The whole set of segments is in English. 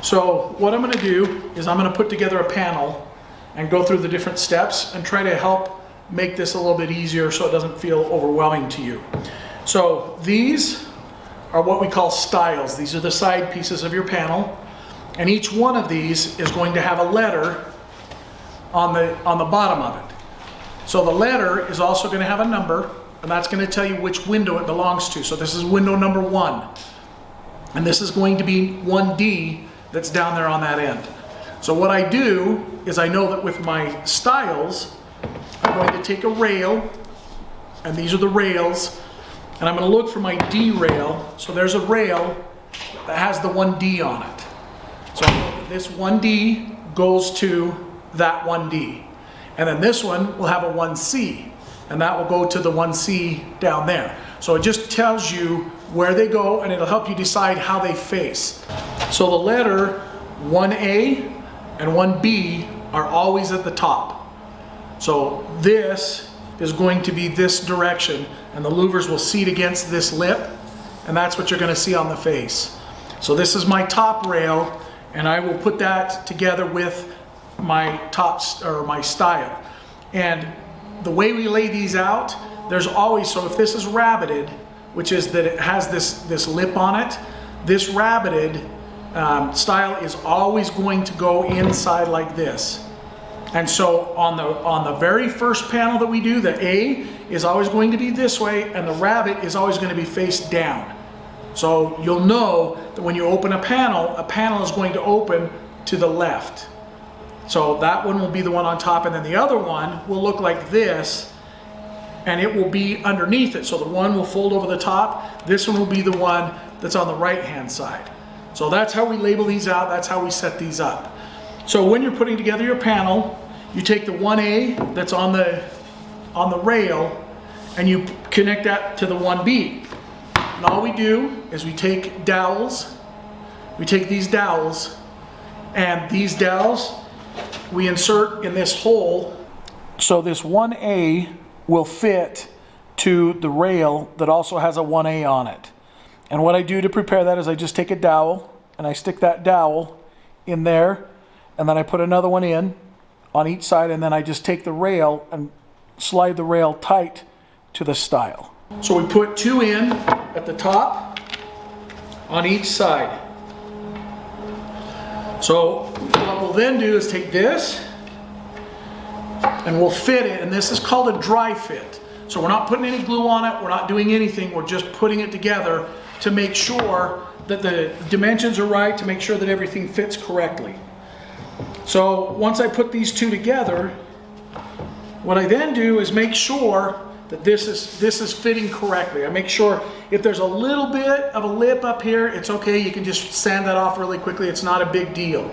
So what I'm going to do is I'm going to put together a panel and go through the different steps and try to help make this a little bit easier so it doesn't feel overwhelming to you. So these are what we call stiles. These are the side pieces of your panel, and each one of these is going to have a letter on the bottom of it. So the letter is also going to have a number, and that's going to tell you which window it belongs to. So this is window number 1, and this is going to be 1D that's down there on that end. So what I do is I know that with my stiles, I'm going to take a rail, and these are the rails, and I'm going to look for my D rail. So there's a rail that has the 1D on it. So I know that this 1D goes to that 1D. And then this one will have a 1C, and that will go to the 1C down there. So it just tells you where they go, and it'll help you decide how they face. So the letter 1A and 1B are always at the top. So this is going to be this direction, and the louvers will seat against this lip, and that's what you're going to see on the face. So this is my top rail, and I will put that together with my tops or my stile. And the way we lay these out, there's always, so if this is rabbited, which is that it has this lip on it, this rabbited stile is always going to go inside like this. And so on the very first panel that we do, the A is always going to be this way, and the rabbit is always going to be face down. So you'll know that when you open a panel is going to open to the left. So that one will be the one on top, and then the other one will look like this, and it will be underneath it. So the one will fold over the top. This one will be the one that's on the right-hand side. So that's how we label these out. That's how we set these up. So when you're putting together your panel, you take the 1A that's on the rail, and you connect that to the 1B. And all we do is we take dowels. We take these dowels, and these dowels we insert in this hole. So this 1A will fit to the rail that also has a 1A on it. And what I do to prepare that is I just take a dowel and I stick that dowel in there, and then I put another one in on each side, and then I just take the rail and slide the rail tight to the stile. So we put 2 in at the top on each side. So what we'll then do is take this and we'll fit it, and this is called a dry fit. So we're not putting any glue on it, we're not doing anything, we're just putting it together to make sure that the dimensions are right, to make sure that everything fits correctly. So once I put these two together, what I then do is make sure that this is fitting correctly. I make sure if there's a little bit of a lip up here, it's okay. You can just sand that off really quickly. It's not a big deal.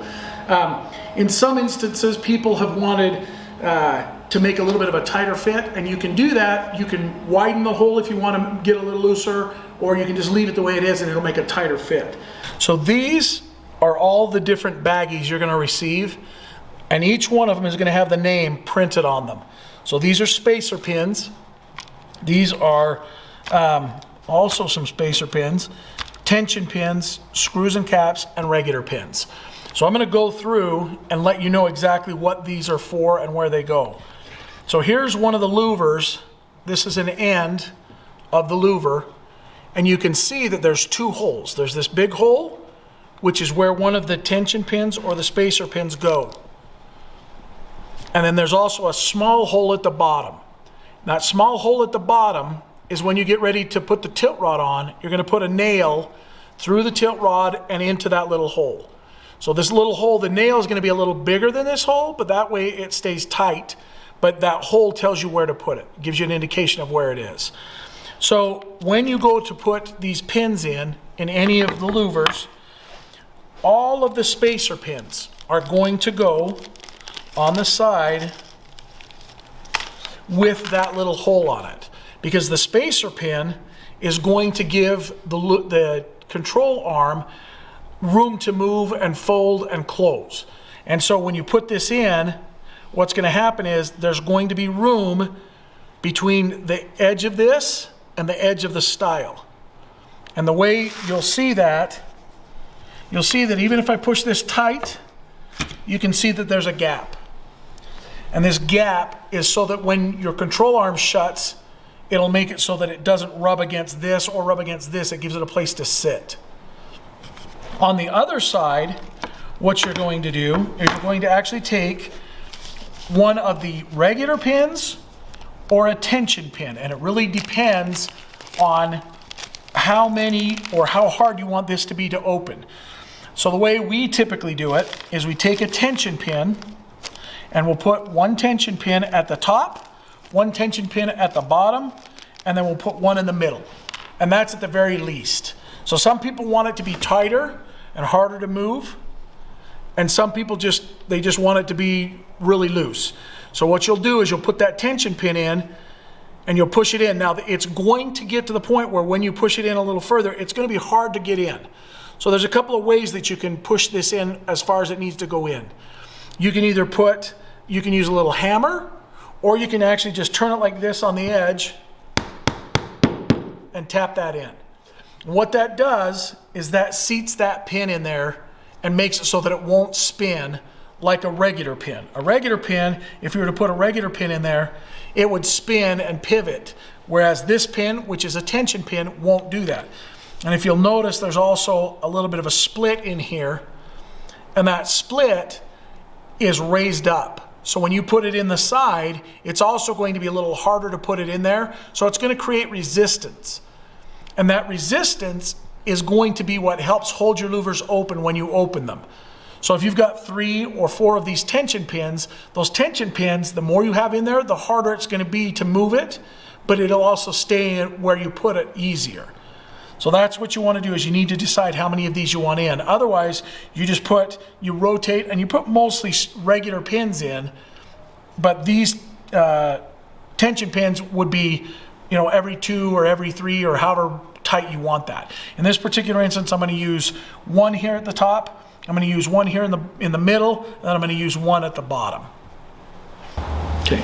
In some instances, people have wanted to make a little bit of a tighter fit, and you can do that. You can widen the hole if you want to get a little looser, or you can just leave it the way it is and it'll make a tighter fit. So these are all the different baggies you're going to receive, and each one of them is going to have the name printed on them. So these are spacer pins. These are also some spacer pins, tension pins, screws and caps, and regular pins. So I'm going to go through and let you know exactly what these are for and where they go. So here's one of the louvers. This is an end of the louver, and you can see that there's 2 holes. There's this big hole, which is where one of the tension pins or the spacer pins go. And then there's also a small hole at the bottom. That small hole at the bottom is when you get ready to put the tilt rod on, you're going to put a nail through the tilt rod and into that little hole. So this little hole, the nail is going to be a little bigger than this hole, but that way it stays tight. But that hole tells you where to put it. It gives you an indication of where it is. So when you go to put these pins in any of the louvers, all of the spacer pins are going to go on the side with that little hole on it, because the spacer pin is going to give the control arm room to move and fold and close. And so when you put this in, what's going to happen is there's going to be room between the edge of this and the edge of the stile. And the way you'll see that you'll see that even if I push this tight, you can see that there's a gap. And this gap is so that when your control arm shuts, it'll make it so that it doesn't rub against this or rub against this. It gives it a place to sit. On the other side, what you're going to do is you're going to actually take one of the regular pins or a tension pin, and it really depends on how many or how hard you want this to be to open. So the way we typically do it is we take a tension pin and we'll put one tension pin at the top, one tension pin at the bottom, and then we'll put one in the middle. And that's at the very least. So some people want it to be tighter and harder to move, and some people just want it to be really loose. So what you'll do is you'll put that tension pin in and you'll push it in. Now it's going to get to the point where when you push it in a little further, it's going to be hard to get in. So there's a couple of ways that you can push this in as far as it needs to go in. You can either use a little hammer, or you can actually just turn it like this on the edge and tap that in. What that does is that seats that pin in there and makes it so that it won't spin like a regular pin. A regular pin, if you were to put a regular pin in there, it would spin and pivot, whereas this pin, which is a tension pin, won't do that. And if you'll notice, there's also a little bit of a split in here, and that split is raised up. So when you put it in the side, it's also going to be a little harder to put it in there, so it's going to create resistance. And that resistance is going to be what helps hold your louvers open when you open them. So if you've got 3 or 4 of these tension pins, those tension pins, the more you have in there, the harder it's going to be to move it, but it'll also stay in where you put it easier. So that's what you want to do, is you need to decide how many of these you want in. Otherwise, you rotate and you put mostly regular pins in, but these tension pins would be, every 2 or every 3 or however tight you want that. In this particular instance, I'm going to use one here at the top, I'm going to use one here in the middle, and then I'm going to use one at the bottom. Okay.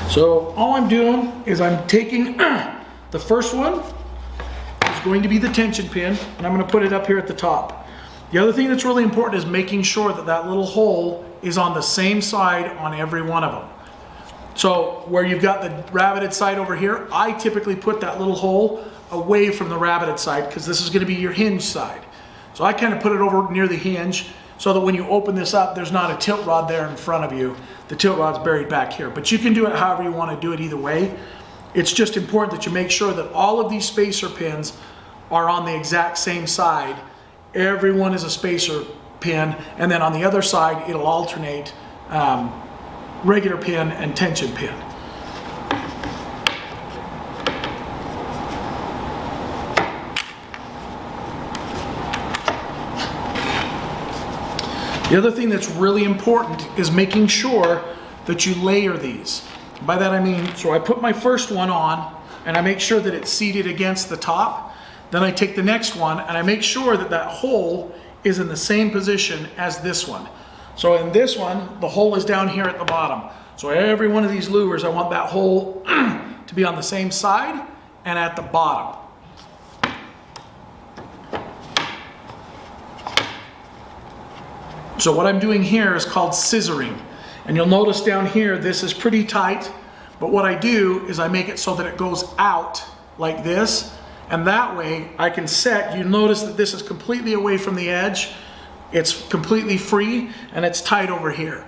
So all I'm doing is I'm taking the first one is going to be the tension pin, and I'm going to put it up here at the top. The other thing that's really important is making sure that that little hole is on the same side on every one of them. So where you've got the rabbited side over here, I typically put that little hole away from the rabbited side because this is going to be your hinge side. So I kind of put it over near the hinge so that when you open this up, there's not a tilt rod there in front of you. The tilt rod's buried back here. But you can do it however you want to do it either way. It's just important that you make sure that all of these spacer pins are on the exact same side. Every one is a spacer pin, and then on the other side, it'll alternate regular pin and tension pin. The other thing that's really important is making sure that you layer these. By that I mean, so I put my first one on and I make sure that it's seated against the top. Then I take the next one and I make sure that that hole is in the same position as this one. So in this one, the hole is down here at the bottom. So every one of these louvers, I want that hole to be on the same side and at the bottom. So what I'm doing here is called scissoring. And you'll notice down here, this is pretty tight, but what I do is I make it so that it goes out like this, and that way I can set, you notice that this is completely away from the edge, it's completely free, and it's tight over here.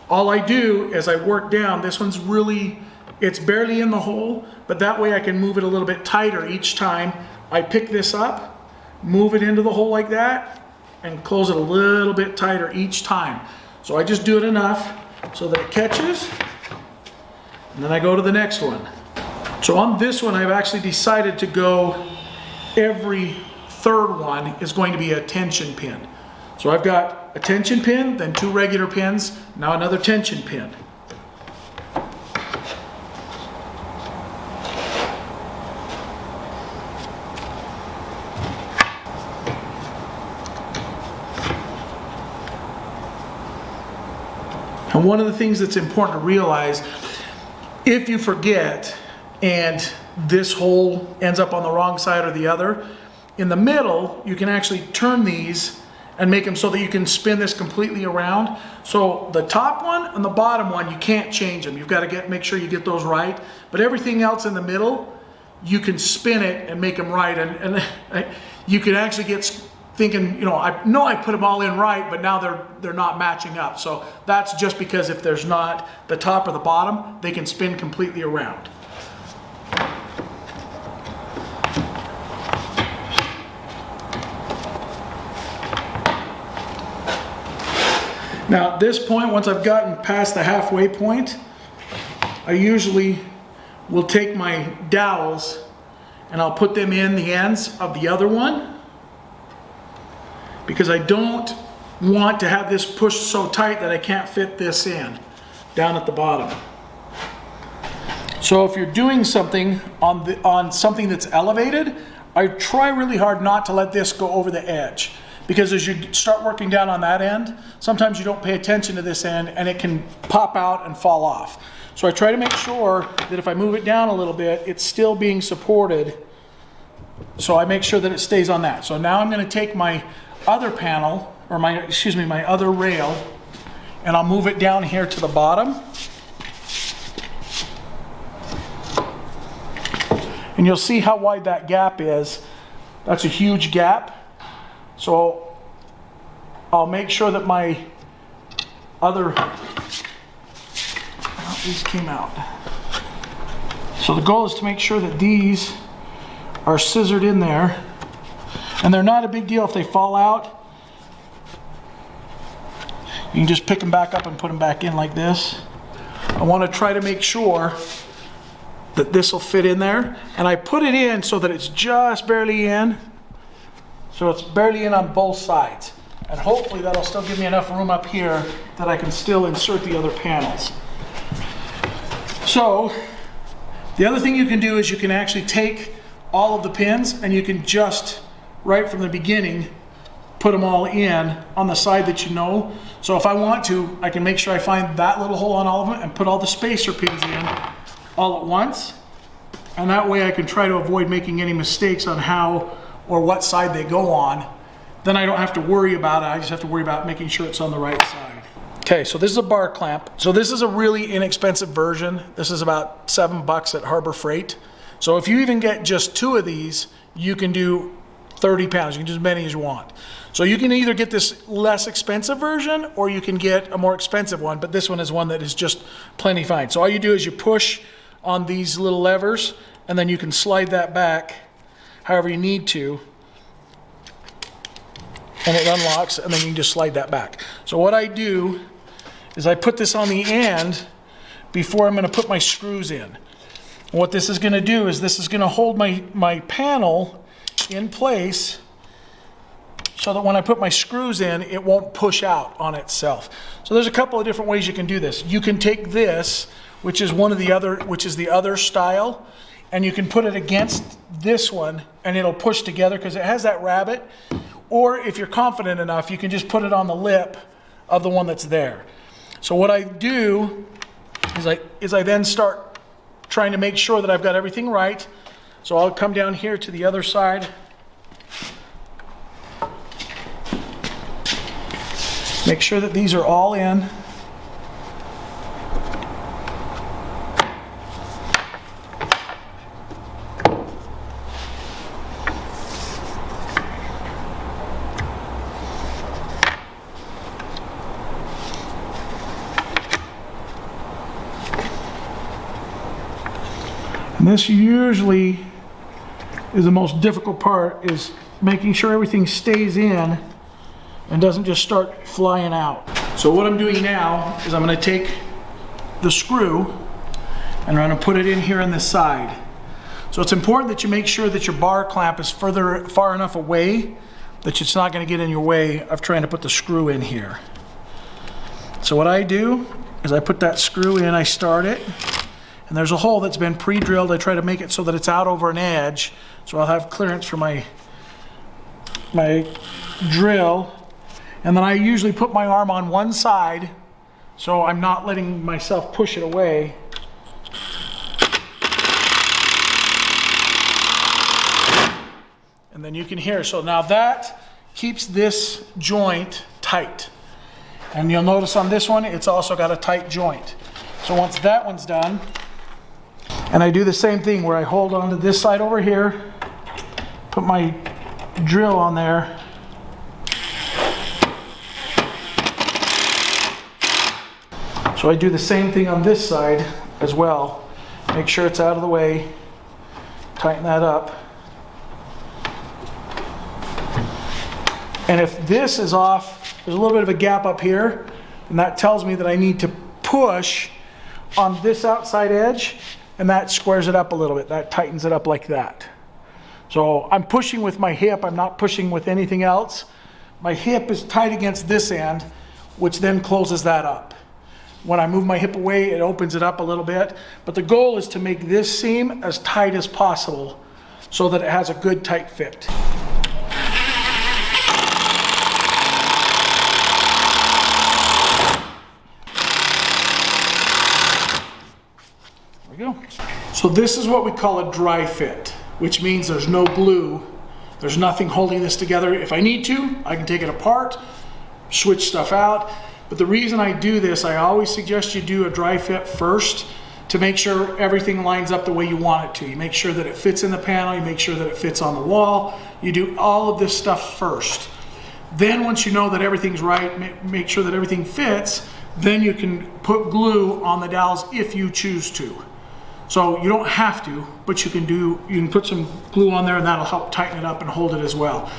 All I do is I work down, this one's really, it's barely in the hole, but that way I can move it a little bit tighter each time. I pick this up, move it into the hole like that, and close it a little bit tighter each time. So I just do it enough so that it catches, and then I go to the next one. So on this one, I've actually decided to go, every third one is going to be a tension pin. So I've got a tension pin, then 2 regular pins, now another tension pin. And one of the things that's important to realize, if you forget and this hole ends up on the wrong side or the other, in the middle, you can actually turn these and make them so that you can spin this completely around. So the top one and the bottom one, you can't change them. You've got to make sure you get those right. But everything else in the middle, you can spin it and make them right. And you can actually get thinking, you know I put them all in right, but now they're not matching up. So that's just because if there's not the top or the bottom, they can spin completely around. Now at this point, once I've gotten past the halfway point, I usually will take my dowels and I'll put them in the ends of the other one, because I don't want to have this pushed so tight that I can't fit this in down at the bottom. So if you're doing something on something that's elevated, I try really hard not to let this go over the edge. Because as you start working down on that end, sometimes you don't pay attention to this end and it can pop out and fall off. So I try to make sure that if I move it down a little bit, it's still being supported. So I make sure that it stays on that. So now I'm going to take my other panel, or my other rail, and I'll move it down here to the bottom. And you'll see how wide that gap is. That's a huge gap. So I'll make sure that my other, these came out. So the goal is to make sure that these are scissored in there, and they're not a big deal if they fall out. You can just pick them back up and put them back in like this. I want to try to make sure that this will fit in there, and I put it in so that it's just barely in. So it's barely in on both sides. And hopefully that'll still give me enough room up here that I can still insert the other panels. So the other thing you can do is you can actually take all of the pins and you can just, right from the beginning, put them all in on the side that you know. So if I want to, I can make sure I find that little hole on all of them and put all the spacer pins in all at once. And that way I can try to avoid making any mistakes on how or what side they go on. Then I don't have to worry about it. I just have to worry about making sure it's on the right side. Okay, so this is a bar clamp. So this is a really inexpensive version. This is about $7 at Harbor Freight. So if you even get just 2 of these, you can do 30 pounds. You can do as many as you want. So you can either get this less expensive version or you can get a more expensive one, but this one is one that is just plenty fine. So all you do is you push on these little levers and then you can slide that back however you need to, and it unlocks, and then you can just slide that back. So what I do is I put this on the end before I'm going to put my screws in. What this is going to do is this is going to hold my panel in place so that when I put my screws in, it won't push out on itself. So there's a couple of different ways you can do this. You can take this, which is the other style, and you can put it against this one and it'll push together because it has that rabbet. Or if you're confident enough, you can just put it on the lip of the one that's there. So what I do is I then start trying to make sure that I've got everything right. So I'll come down here to the other side. Make sure that these are all in. And this usually is the most difficult part, is making sure everything stays in and doesn't just start flying out. So what I'm doing now is I'm going to take the screw and I'm going to put it in here on this side. So it's important that you make sure that your bar clamp is far enough away that it's not going to get in your way of trying to put the screw in here. So what I do is I put that screw in, I start it, and there's a hole that's been pre-drilled. I try to make it so that it's out over an edge, so I'll have clearance for my drill. And then I usually put my arm on one side so I'm not letting myself push it away. And then you can hear, so now that keeps this joint tight. And you'll notice on this one, it's also got a tight joint. So once that one's done, and I do the same thing where I hold on to this side over here, put my drill on there, so I do the same thing on this side as well. Make sure it's out of the way, tighten that up. And if this is off, there's a little bit of a gap up here, and that tells me that I need to push on this outside edge, and that squares it up a little bit. That tightens it up like that. So I'm pushing with my hip, I'm not pushing with anything else. My hip is tight against this end, which then closes that up. When I move my hip away, it opens it up a little bit. But the goal is to make this seam as tight as possible so that it has a good tight fit. There we go. So this is what we call a dry fit, which means there's no glue. There's nothing holding this together. If I need to, I can take it apart, switch stuff out. But the reason I do this, I always suggest you do a dry fit first to make sure everything lines up the way you want it to. You make sure that it fits in the panel, you make sure that it fits on the wall. You do all of this stuff first. Then once you know that everything's right, make sure that everything fits, then you can put glue on the dowels if you choose to. So you don't have to, but you can put some glue on there and that'll help tighten it up and hold it as well.